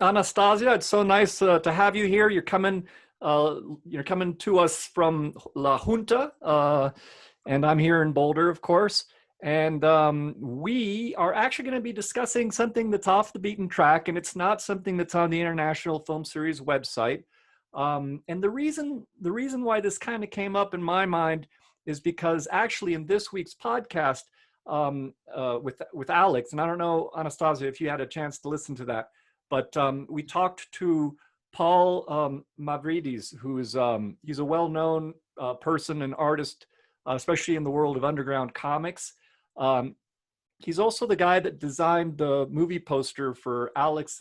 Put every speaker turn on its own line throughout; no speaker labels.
Anastasia, it's so nice to have you here. You're coming to us from La Junta, and I'm here in Boulder, of course. And we are actually going to be discussing something that's off the beaten track, and it's not something that's on the International Film Series website. And the reason why this kind of came up in my mind is because actually in this week's podcast with Alex, and I don't know, Anastasia, if you had a chance to listen to that. But we talked to Paul Mavridis, who is he's a well-known person and artist, especially in the world of underground comics. He's also the guy that designed the movie poster for Alex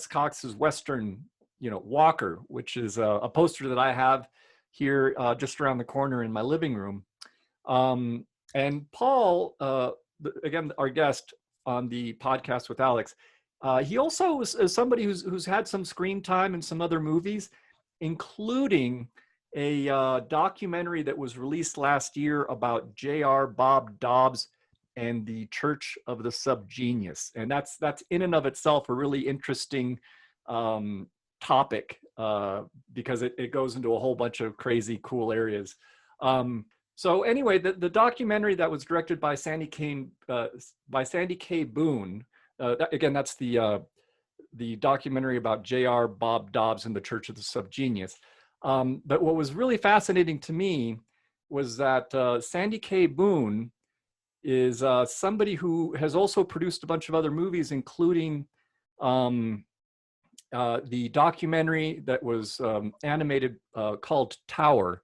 Cox's Western, Walker, which is a poster that I have here just around the corner in my living room. And Paul, again, our guest on the podcast with Alex. He also is somebody who's had some screen time in some other movies, including a documentary that was released last year about J.R. Bob Dobbs and the Church of the Subgenius. And that's in and of itself a really interesting topic because it goes into a whole bunch of crazy, cool areas. So anyway, the documentary that was directed by Sandy K. Boone. Again, that's the documentary about J.R. Bob Dobbs and the Church of the Subgenius. But what was really fascinating to me was that Sandy K. Boone is somebody who has also produced a bunch of other movies, including the documentary that was animated called Tower,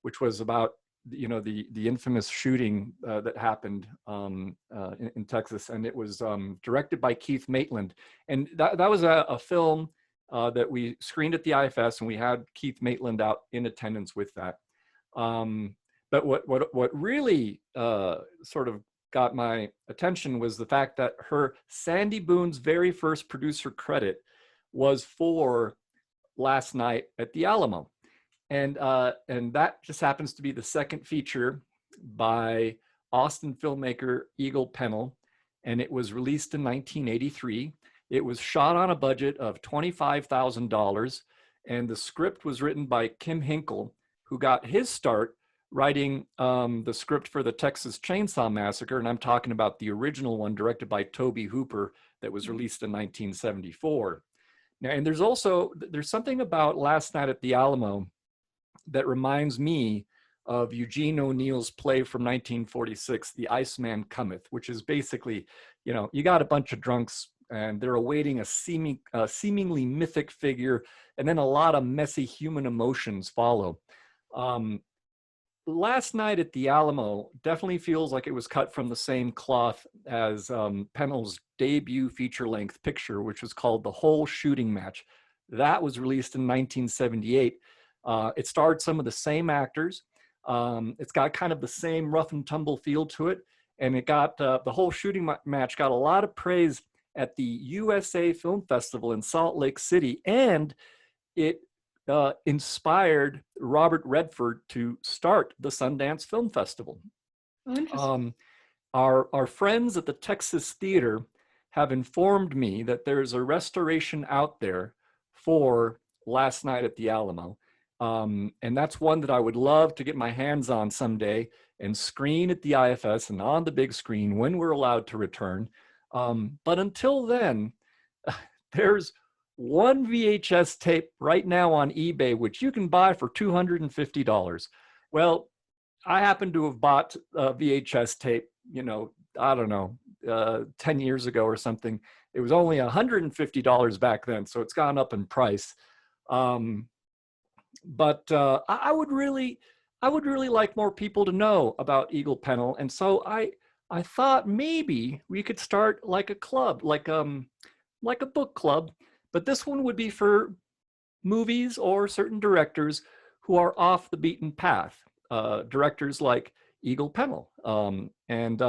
which was about the infamous shooting that happened in Texas, and it was directed by Keith Maitland, and that was a film that we screened at the IFS, and we had Keith Maitland out in attendance with that. But what really sort of got my attention was the fact that Sandy Boone's very first producer credit was for Last Night at the Alamo. And that just happens to be the second feature by Austin filmmaker Eagle Pennell, and it was released in 1983. It was shot on a budget of $25,000, and the script was written by Kim Hinkle, who got his start writing the script for the Texas Chainsaw Massacre, and I'm talking about the original one directed by Tobe Hooper that was released in 1974. Now, and there's something about Last Night at the Alamo that reminds me of Eugene O'Neill's play from 1946, The Iceman Cometh, which is basically, you got a bunch of drunks and they're awaiting a seemingly mythic figure, and then a lot of messy human emotions follow. Last Night at the Alamo definitely feels like it was cut from the same cloth as Pennell's debut feature-length picture, which was called The Whole Shooting Match. That was released in 1978. It starred some of the same actors. It's got kind of the same rough and tumble feel to it. And it got, the Whole Shooting Match got a lot of praise at the USA Film Festival in Salt Lake City. And it inspired Robert Redford to start the Sundance Film Festival.
Oh, interesting.
Our friends at the Texas Theater have informed me that there's a restoration out there for Last Night at the Alamo. And that's one that I would love to get my hands on someday and screen at the IFS and on the big screen when we're allowed to return. But until then, there's one VHS tape right now on eBay, which you can buy for $250. Well, I happen to have bought a VHS tape, I don't know, 10 years ago or something. It was only $150 back then, so it's gone up in price. But I would really like more people to know about Eagle Pennell, and so I thought maybe we could start like a club, like a book club, but this one would be for movies or certain directors who are off the beaten path, directors like Eagle Pennell. And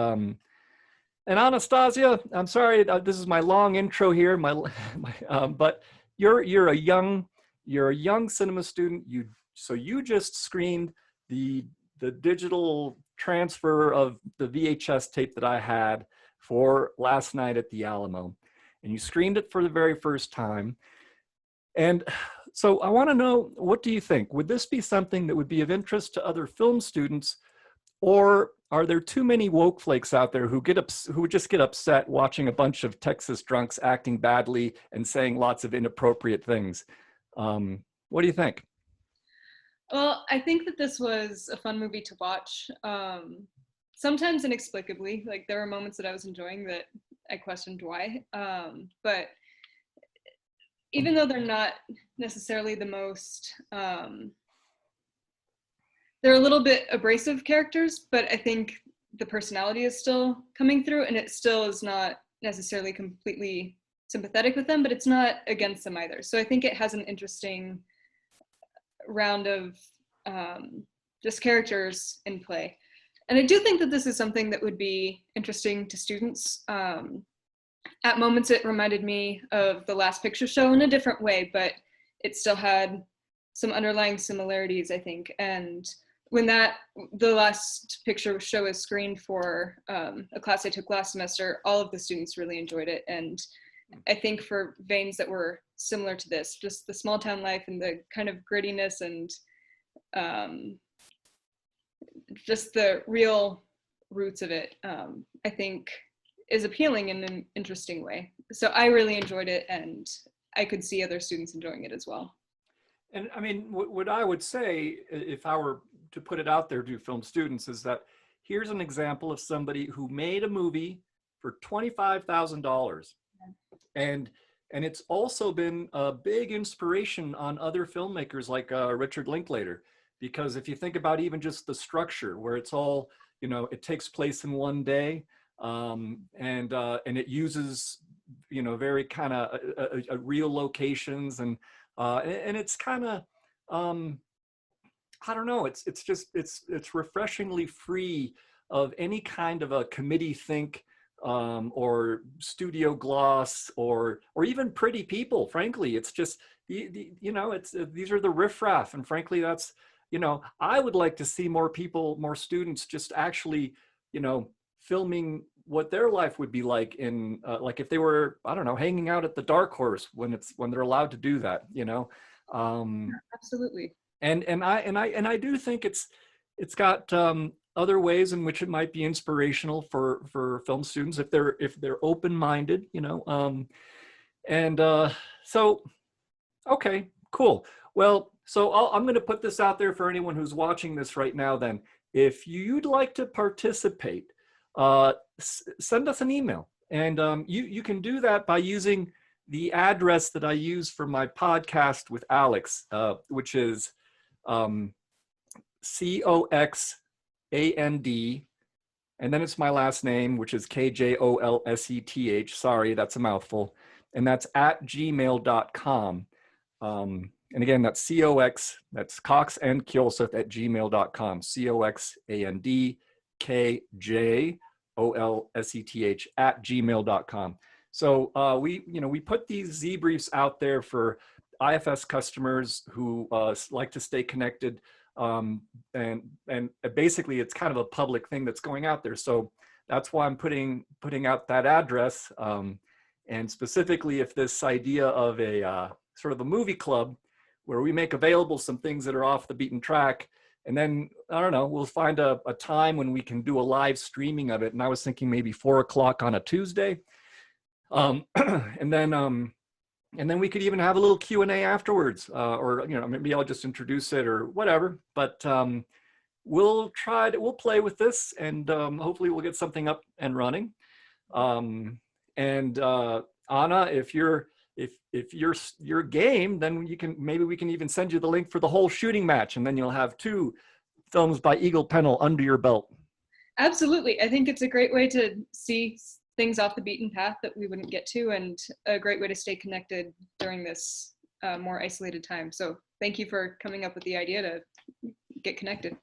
Anastasia, I'm sorry, this is my long intro here, but you're a young cinema student. So you just screened the digital transfer of the VHS tape that I had for last night at the Alamo. And you screened it for the very first time. And so I want to know, what do you think? Would this be something that would be of interest to other film students, or are there too many woke flakes out there who would just get upset watching a bunch of Texas drunks acting badly and saying lots of inappropriate things? What do you think?
Well, I think that this was a fun movie to watch. Sometimes inexplicably, like there were moments that I was enjoying that I questioned why. But even though they're not necessarily the most, they're a little bit abrasive characters, but I think the personality is still coming through, and it still is not necessarily completely sympathetic with them, but it's not against them either. So I think it has an interesting round of just characters in play. And I do think that this is something that would be interesting to students. At moments, it reminded me of The Last Picture Show in a different way, but it still had some underlying similarities, I think. And when the Last Picture Show is screened for a class I took last semester, all of the students really enjoyed it. And I think for veins that were similar to this, just the small town life and the kind of grittiness and just the real roots of it, I think is appealing in an interesting way. So I really enjoyed it, and I could see other students enjoying it as well.
And I mean, what I would say, if I were to put it out there to film students, is that here's an example of somebody who made a movie for $25,000. And it's also been a big inspiration on other filmmakers like Richard Linklater, because if you think about even just the structure, where it's all, it takes place in one day, and it uses, very kind of real locations, and it's kind of, I don't know, it's refreshingly free of any kind of a committee think, or studio gloss, or even pretty people. Frankly, it's just these are the riffraff, and frankly, that's, I would like to see more people, more students, just actually, filming what their life would be like in like if they were, I don't know, hanging out at the Dark Horse when they're allowed to do that.
Absolutely.
And I do think it's got other ways in which it might be inspirational for film students if they're open-minded, so okay, cool. Well, so I'm going to put this out there for anyone who's watching this right now. Then, if you'd like to participate, send us an email, and you can do that by using the address that I use for my podcast with Alex, which is COXAND, and then it's my last name, which is KJOLSETH. Sorry, that's a mouthful. And that's at gmail.com. And again, that's that's Cox and Kjolseth at gmail.com. COXANDKJOLSETH at gmail.com. So we put these Z-briefs out there for IFS customers who like to stay connected. And basically it's kind of a public thing that's going out there. So that's why I'm putting out that address. And specifically, if this idea of a sort of a movie club where we make available some things that are off the beaten track, and then, I don't know, we'll find a time when we can do a live streaming of it. And I was thinking maybe 4 o'clock on a Tuesday. And then we could even have a little Q&A afterwards, or maybe I'll just introduce it or whatever. But we'll play with this, and hopefully we'll get something up and running. And Anna, if you're game, then maybe we can even send you the link for the whole shooting match, and then you'll have 2 films by Eagle Pennell under your belt.
Absolutely. I think it's a great way to see things off the beaten path that we wouldn't get to, and a great way to stay connected during this more isolated time. So thank you for coming up with the idea to get connected.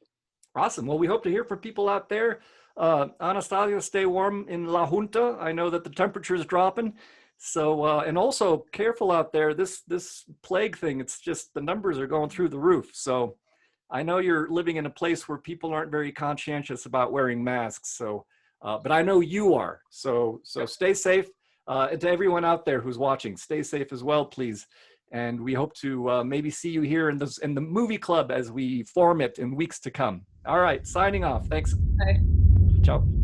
Awesome. Well, we hope to hear from people out there. Anastasia, stay warm in La Junta. I know that the temperature is dropping. So, and also careful out there, this plague thing, it's just, the numbers are going through the roof. So I know you're living in a place where people aren't very conscientious about wearing masks. So but I know you are. So stay safe. And to everyone out there who's watching, stay safe as well, please. And we hope to maybe see you here in the movie club as we form it in weeks to come. All right, signing off. Thanks.
Bye.
Ciao.